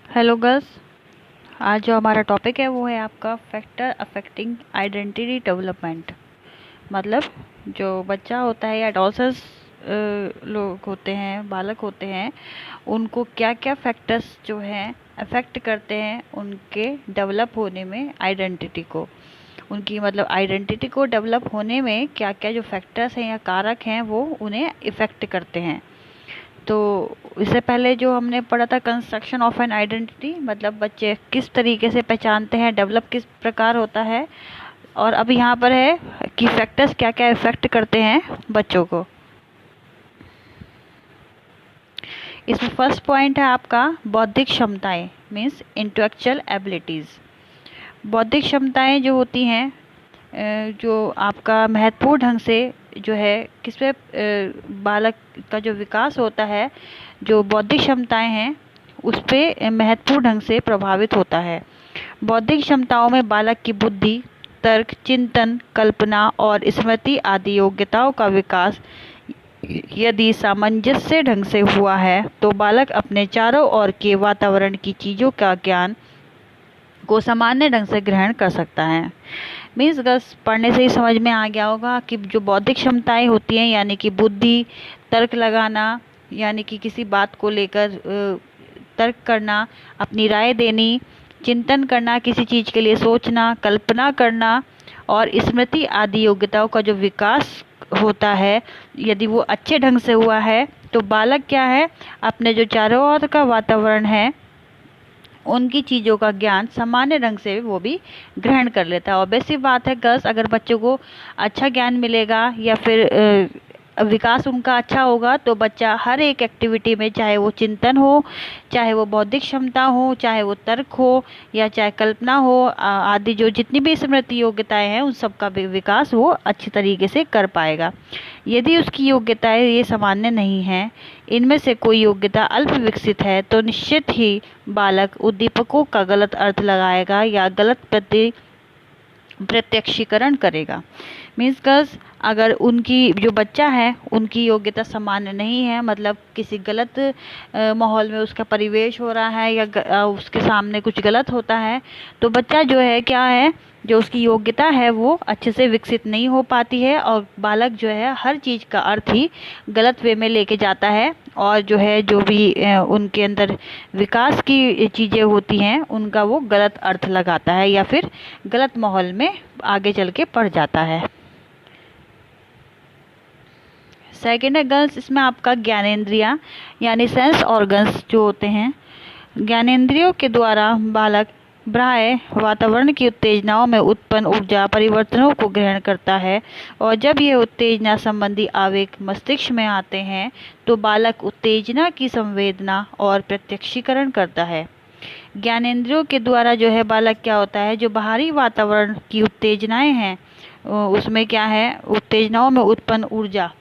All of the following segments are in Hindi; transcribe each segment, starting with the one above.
Hello girls. आज जो हमारा टॉपिक है वो है आपका फैक्टर अफेक्टिंग आइडेंटिटी डेवलपमेंट। मतलब जो बच्चा होता है या एडोलसेंस लोग होते हैं, बालक होते हैं, उनको क्या क्या फैक्टर्स जो हैं अफेक्ट करते हैं उनके डेवलप होने में, आइडेंटिटी को, उनकी मतलब आइडेंटिटी को डेवलप होने में क्या क्या जो फैक्टर्स हैं या कारक हैं वो उन्हें इफ़ेक्ट करते हैं। तो इससे पहले जो हमने पढ़ा था कंस्ट्रक्शन ऑफ एन आइडेंटिटी, मतलब बच्चे किस तरीके से पहचानते हैं, डेवलप किस प्रकार होता है। और अब यहाँ पर है कि फैक्टर्स क्या क्या इफेक्ट करते हैं बच्चों को। इसमें फर्स्ट पॉइंट है आपका बौद्धिक क्षमताएं, मीन्स इंटेलेक्चुअल एबिलिटीज़। बौद्धिक क्षमताएं जो होती हैं, जो आपका महत्वपूर्ण ढंग से जो है किस पे बालक का जो विकास होता है, जो बौद्धिक क्षमताएं हैं उस पे महत्वपूर्ण ढंग से प्रभावित होता है। बौद्धिक क्षमताओं में बालक की बुद्धि, तर्क, चिंतन, कल्पना और स्मृति आदि योग्यताओं का विकास यदि सामंजस्य ढंग से हुआ है तो बालक अपने चारों ओर के वातावरण की चीज़ों का ज्ञान को सामान्य ढंग से ग्रहण कर सकता है। मीन्स बस पढ़ने से ही समझ में आ गया होगा कि जो बौद्धिक क्षमताएं होती हैं, यानी कि बुद्धि, तर्क लगाना, यानी कि किसी बात को लेकर तर्क करना, अपनी राय देनी, चिंतन करना, किसी चीज़ के लिए सोचना, कल्पना करना और स्मृति आदि योग्यताओं का जो विकास होता है, यदि वो अच्छे ढंग से हुआ है तो बालक क्या है, अपने जो चारों ओर का वातावरण है उनकी चीज़ों का ज्ञान सामान्य ढंग से वो भी ग्रहण कर लेता है। और वैसी बात है गर्ल्स, अगर बच्चों को अच्छा ज्ञान मिलेगा या फिर विकास उनका अच्छा होगा तो बच्चा हर एक एक्टिविटी में, चाहे वो चिंतन हो, चाहे वो बौद्धिक क्षमता हो, चाहे वो तर्क हो या चाहे कल्पना हो, आदि जो जितनी भी स्मृति योग्यताएं हैं उन सब का भी विकास वो अच्छी तरीके से कर पाएगा। यदि उसकी योग्यताएं ये सामान्य नहीं हैं, इनमें से कोई योग्यता अल्प विकसित है, तो निश्चित ही बालक उद्दीपकों का गलत अर्थ लगाएगा या गलत प्रत्यक्षीकरण करेगा। मीन्स गर्ल्स, अगर उनकी जो बच्चा है उनकी योग्यता सामान्य नहीं है, मतलब किसी गलत माहौल में उसका परिवेश हो रहा है या उसके सामने कुछ गलत होता है, तो बच्चा जो है क्या है, जो उसकी योग्यता है वो अच्छे से विकसित नहीं हो पाती है और बालक जो है हर चीज़ का अर्थ ही गलत वे में लेके जाता है और जो है जो भी उनके अंदर विकास की चीज़ें होती हैं उनका वो गलत अर्थ लगाता है या फिर गलत माहौल में आगे चल के पड़ जाता है। सेकेंड है गर्ल्स, इसमें आपका ज्ञानेंद्रियाँ यानी सेंस ऑर्गन्स जो होते हैं, ज्ञानेंद्रियों के द्वारा बालक बाह्य वातावरण की उत्तेजनाओं में उत्पन्न ऊर्जा परिवर्तनों को ग्रहण करता है और जब ये उत्तेजना संबंधी आवेग मस्तिष्क में आते हैं तो बालक उत्तेजना की संवेदना और प्रत्यक्षीकरण करता है। ज्ञानेंद्रियों के द्वारा जो है बालक क्या होता है, जो बाहरी वातावरण की उत्तेजनाएं हैं उसमें क्या है, उत्तेजनाओं में उत्पन्न ऊर्जा,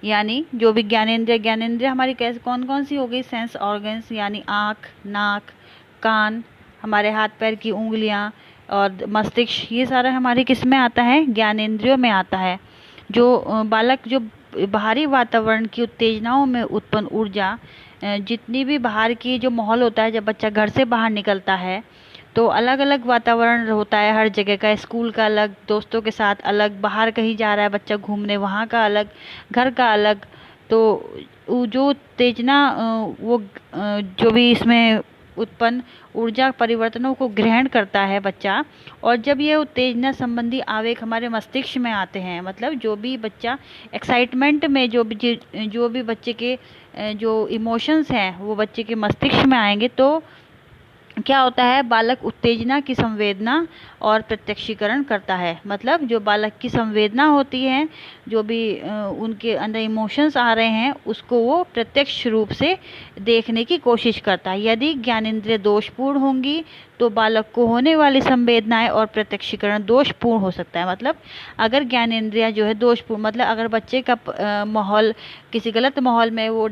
यानी जो भी ज्ञानेंद्रिय हमारी कैसे कौन कौन सी हो गई, सेंस ऑर्गन्स यानी आँख, नाक, कान, हमारे हाथ पैर की उंगलियां और मस्तिष्क, ये सारा हमारे किस में आता है, ज्ञानेंद्रियों में आता है। जो बालक जो बाहरी वातावरण की उत्तेजनाओं में उत्पन्न ऊर्जा, जितनी भी बाहर की जो माहौल होता है, जब बच्चा घर से बाहर निकलता है तो अलग अलग वातावरण होता है हर जगह का, स्कूल का अलग, दोस्तों के साथ अलग, बाहर कहीं जा रहा है बच्चा घूमने वहाँ का अलग, घर का अलग। तो जो उत्तेजना वो जो भी इसमें उत्पन्न ऊर्जा परिवर्तनों को ग्रहण करता है बच्चा, और जब ये उत्तेजना संबंधी आवेग हमारे मस्तिष्क में आते हैं, मतलब जो भी बच्चा एक्साइटमेंट में जो भी बच्चे के जो इमोशंस हैं वो बच्चे के मस्तिष्क में आएंगे तो क्या होता है, बालक उत्तेजना की संवेदना और प्रत्यक्षीकरण करता है। मतलब जो बालक की संवेदना होती है, जो भी उनके अंदर इमोशंस आ रहे हैं उसको वो प्रत्यक्ष रूप से देखने की कोशिश करता है। यदि ज्ञानेंद्रिय दोषपूर्ण होंगी तो बालक को होने वाली संवेदनाएं और प्रत्यक्षीकरण दोषपूर्ण हो सकता है। मतलब अगर ज्ञानेंद्रिय जो है दोषपूर्ण, मतलब अगर बच्चे का माहौल किसी गलत माहौल में वो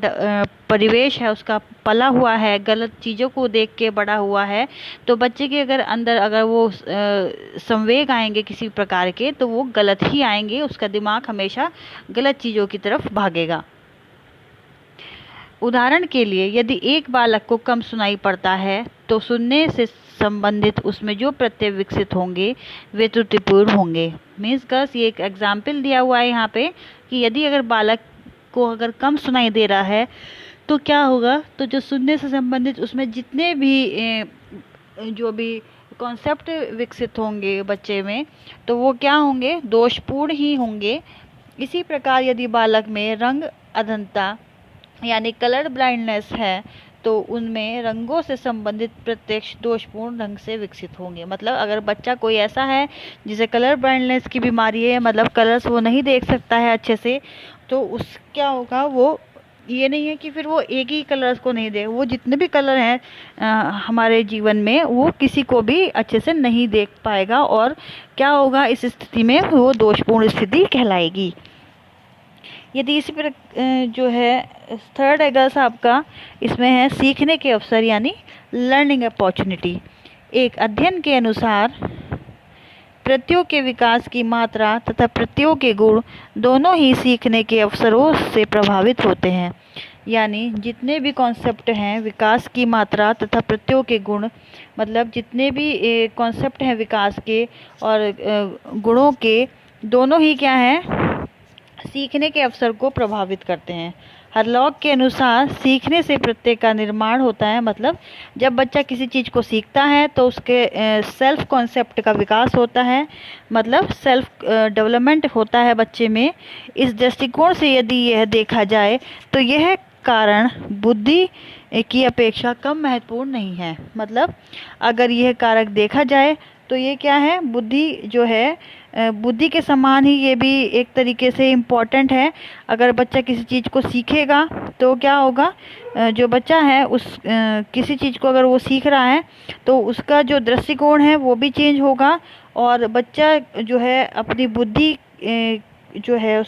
परिवेश है उसका पला हुआ है, गलत चीज़ों को देख के बड़ा हुआ है, तो बच्चे के अगर अंदर अगर वो संवेग आएंगे किसी प्रकार के तो वो गलत ही आएंगे, उसका दिमाग हमेशा गलत चीज़ों की तरफ भागेगा। उदाहरण के लिए यदि एक बालक को कम सुनाई पड़ता है तो सुनने से संबंधित उसमें जो प्रत्यय विकसित होंगे वे त्रुटिपूर्ण होंगे। मीन्स गर्ल्स ये एक एग्जाम्पल दिया हुआ है यहाँ पे कि यदि अगर बालक को अगर कम सुनाई दे रहा है तो क्या होगा, तो जो सुनने से संबंधित उसमें जितने भी जो भी कॉन्सेप्ट विकसित होंगे बच्चे में तो वो क्या होंगे, दोषपूर्ण ही होंगे। इसी प्रकार यदि बालक में रंग अधनता यानी कलर ब्लाइंडनेस है तो उनमें रंगों से संबंधित प्रत्यक्ष दोषपूर्ण ढंग से विकसित होंगे। मतलब अगर बच्चा कोई ऐसा है जिसे कलर ब्लाइंडनेस की बीमारी है, मतलब कलर्स वो नहीं देख सकता है अच्छे से, तो उस क्या होगा, वो ये नहीं है कि फिर वो एक ही कलर्स को नहीं देख, वो जितने भी कलर हैं हमारे जीवन में वो किसी को भी अच्छे से नहीं देख पाएगा और क्या होगा, इस स्थिति में वो दोषपूर्ण स्थिति कहलाएगी। यदि इसी पर जो है थर्ड है गर्ल्स आपका, इसमें है सीखने के अवसर यानी लर्निंग अपॉर्चुनिटी। एक अध्ययन के अनुसार प्रत्ययों के विकास की मात्रा तथा प्रत्ययों के गुण दोनों ही सीखने के अवसरों से प्रभावित होते हैं। यानी जितने भी कॉन्सेप्ट हैं विकास की मात्रा तथा प्रत्ययों के गुण, मतलब जितने भी कॉन्सेप्ट हैं विकास के और गुणों के, दोनों ही क्या हैं, सीखने के अवसर को प्रभावित करते हैं। हरलॉग के अनुसार सीखने से प्रत्यय का निर्माण होता है। मतलब जब बच्चा किसी चीज़ को सीखता है तो उसके सेल्फ कॉन्सेप्ट का विकास होता है, मतलब सेल्फ डेवलपमेंट होता है बच्चे में। इस दृष्टिकोण से यदि यह देखा जाए तो यह कारण बुद्धि की अपेक्षा कम महत्वपूर्ण नहीं है। मतलब अगर यह कारक देखा जाए तो ये क्या है, बुद्धि जो है बुद्धि के समान ही ये भी एक तरीके से इम्पॉर्टेंट है। अगर बच्चा किसी चीज़ को सीखेगा तो क्या होगा, जो बच्चा है उस किसी चीज़ को अगर वो सीख रहा है तो उसका जो दृष्टिकोण है वो भी चेंज होगा और बच्चा जो है अपनी बुद्धि जो है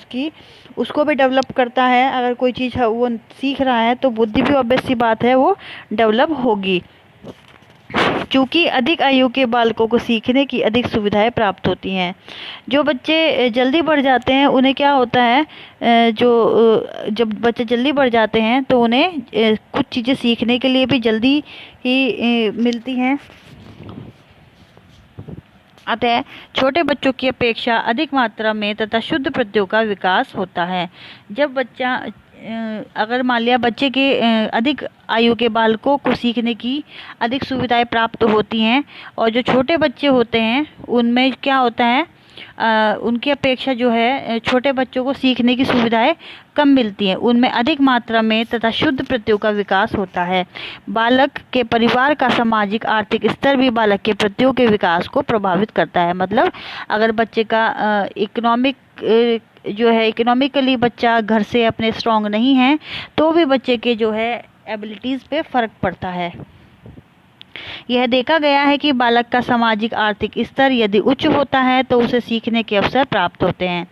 उसको भी डेवलप करता है। अगर कोई चीज़ वो सीख रहा है तो बुद्धि भी ऑब्वियस सी बात है वो डेवलप होगी। चूँकि अधिक आयु के बालकों को सीखने की अधिक सुविधाएं प्राप्त होती हैं। जो बच्चे जल्दी बढ़ जाते हैं उन्हें क्या होता है, जब बच्चे जल्दी बढ़ जाते हैं तो उन्हें कुछ चीज़ें सीखने के लिए भी जल्दी ही मिलती हैं। अतः छोटे बच्चों की अपेक्षा अधिक मात्रा में तथा शुद्ध प्रत्ययों का विकास होता है। जब बच्चा अगर मान लिया बच्चे के अधिक आयु के बालकों को सीखने की अधिक सुविधाएं प्राप्त होती हैं और जो छोटे बच्चे होते हैं उनमें क्या होता है, उनकी अपेक्षा जो है छोटे बच्चों को सीखने की सुविधाएं कम मिलती हैं, उनमें अधिक मात्रा में तथा शुद्ध प्रत्ययों का विकास होता है। बालक के परिवार का सामाजिक आर्थिक स्तर भी बालक के प्रत्ययों के विकास को प्रभावित करता है। मतलब अगर बच्चे का इकोनॉमिकली बच्चा घर से अपने स्ट्रांग नहीं है तो भी बच्चे के जो है एबिलिटीज़ पे फ़र्क पड़ता है। यह देखा गया है कि बालक का सामाजिक आर्थिक स्तर यदि उच्च होता है तो उसे सीखने के अवसर प्राप्त होते हैं।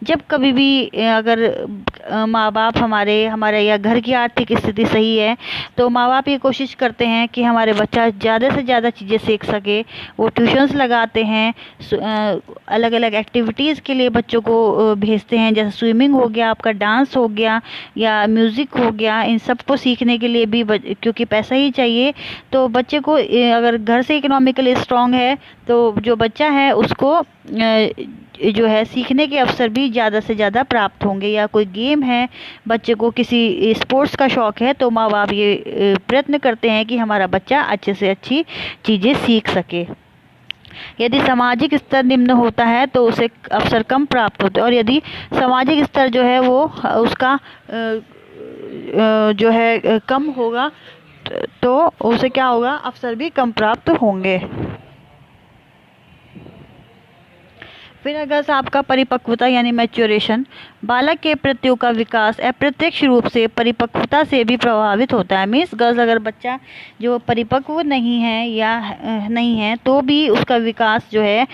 जब कभी भी अगर माँ बाप हमारे या घर की आर्थिक स्थिति सही है तो माँ बाप ये कोशिश करते हैं कि हमारे बच्चा ज़्यादा से ज़्यादा चीज़ें सीख सके। वो ट्यूशन्स लगाते हैं, अलग अलग एक्टिविटीज़ के लिए बच्चों को भेजते हैं, जैसे स्विमिंग हो गया, आपका डांस हो गया या म्यूज़िक हो गया। इन सब को सीखने के लिए भी क्योंकि पैसा ही चाहिए तो बच्चे को अगर घर से इकोनॉमिकली स्ट्रांग है तो जो बच्चा है उसको जो है सीखने के अवसर भी ज़्यादा से ज़्यादा प्राप्त होंगे। या कोई गेम है, बच्चे को किसी स्पोर्ट्स का शौक़ है तो माँ बाप ये प्रयत्न करते हैं कि हमारा बच्चा अच्छे से अच्छी चीज़ें सीख सके। यदि सामाजिक स्तर निम्न होता है तो उसे अवसर कम प्राप्त होते हैं और यदि सामाजिक स्तर जो है वो उसका जो है कम होगा तो उसे क्या होगा, अवसर भी कम प्राप्त होंगे। फिर अगर आपका परिपक्वता यानी मैच्योरेशन, बालक के प्रत्ययों का विकास अप्रत्यक्ष रूप से परिपक्वता से भी प्रभावित होता है। मीन्स गर्ल्स अगर बच्चा जो परिपक्व नहीं है या नहीं है तो भी उसका विकास जो है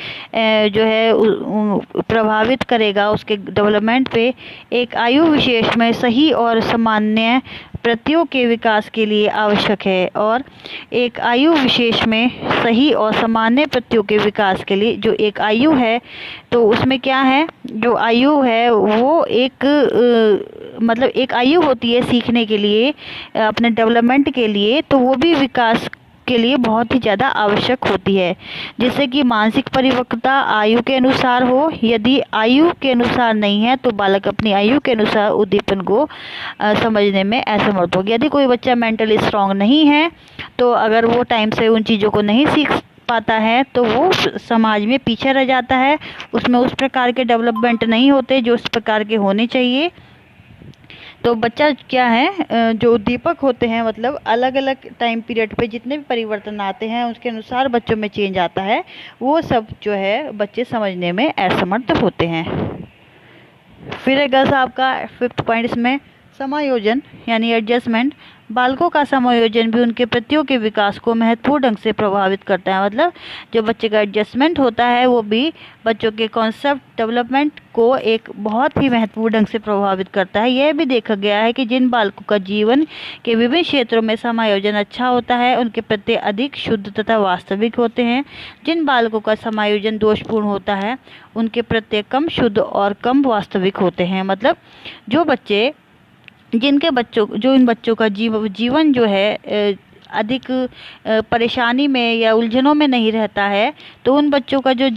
प्रभावित करेगा उसके डेवलपमेंट पे। एक आयु विशेष में सही और सामान्य प्रत्ययों के विकास के लिए आवश्यक है, और एक आयु विशेष में सही और सामान्य प्रत्ययों के विकास के लिए जो एक आयु है, तो उसमें क्या है, जो आयु है वो एक मतलब एक आयु होती है सीखने के लिए, अपने डेवलपमेंट के लिए, तो वो भी विकास के लिए बहुत ही ज़्यादा आवश्यक होती है, जिससे कि मानसिक परिपक्वता आयु के अनुसार हो। यदि आयु के अनुसार नहीं है तो बालक अपनी आयु के अनुसार उद्दीपन को समझने में असमर्थ होगा। यदि कोई बच्चा मेंटली स्ट्रांग नहीं है, तो अगर वो टाइम से उन चीज़ों को नहीं सीख पाता है तो वो समाज में पीछे रह जाता है, उसमें उस प्रकार के डेवलपमेंट नहीं होते जो उस प्रकार के होने चाहिए। तो बच्चा क्या है, जो उद्दीपक होते हैं, मतलब अलग अलग टाइम पीरियड पे जितने भी परिवर्तन आते हैं उसके अनुसार बच्चों में चेंज आता है, वो सब जो है बच्चे समझने में असमर्थ होते हैं। फिर अगर आपका 5th पॉइंट इसमें समायोजन यानी एडजस्टमेंट। बालकों का समायोजन भी उनके प्रत्ययों के विकास को महत्वपूर्ण ढंग से प्रभावित करता है। मतलब जो बच्चे का एडजस्टमेंट होता है वो भी बच्चों के कॉन्सेप्ट डेवलपमेंट को एक बहुत ही महत्वपूर्ण ढंग से प्रभावित करता है। यह भी देखा गया है कि जिन बालकों का जीवन के विभिन्न क्षेत्रों में समायोजन अच्छा होता है उनके प्रत्यय अधिक शुद्ध तथा वास्तविक होते हैं। जिन बालकों का समायोजन दोषपूर्ण होता है उनके प्रत्यय कम शुद्ध और कम वास्तविक होते हैं। मतलब जो इन बच्चों का जीवन जो है अधिक परेशानी में या उलझनों में नहीं रहता है, तो उन बच्चों का जो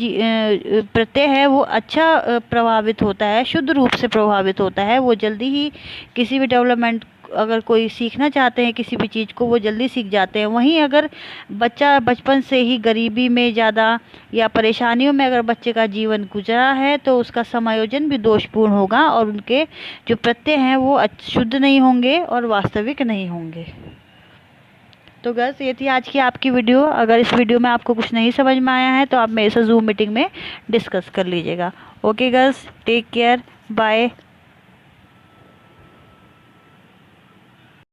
प्रत्यय है वो अच्छा प्रभावित होता है, शुद्ध रूप से प्रभावित होता है। वो जल्दी ही किसी भी डेवलपमेंट, अगर कोई सीखना चाहते हैं किसी भी चीज़ को, वो जल्दी सीख जाते हैं। वहीं अगर बच्चा बचपन से ही गरीबी में ज़्यादा या परेशानियों में अगर बच्चे का जीवन गुजरा है तो उसका समायोजन भी दोषपूर्ण होगा और उनके जो प्रत्यय हैं वो शुद्ध नहीं होंगे और वास्तविक नहीं होंगे। तो बस ये थी आज की आपकी वीडियो। अगर इस वीडियो में आपको कुछ नहीं समझ में आया है तो आप मेरे से जूम मीटिंग में डिस्कस कर लीजिएगा। Okay girls, take care, bye.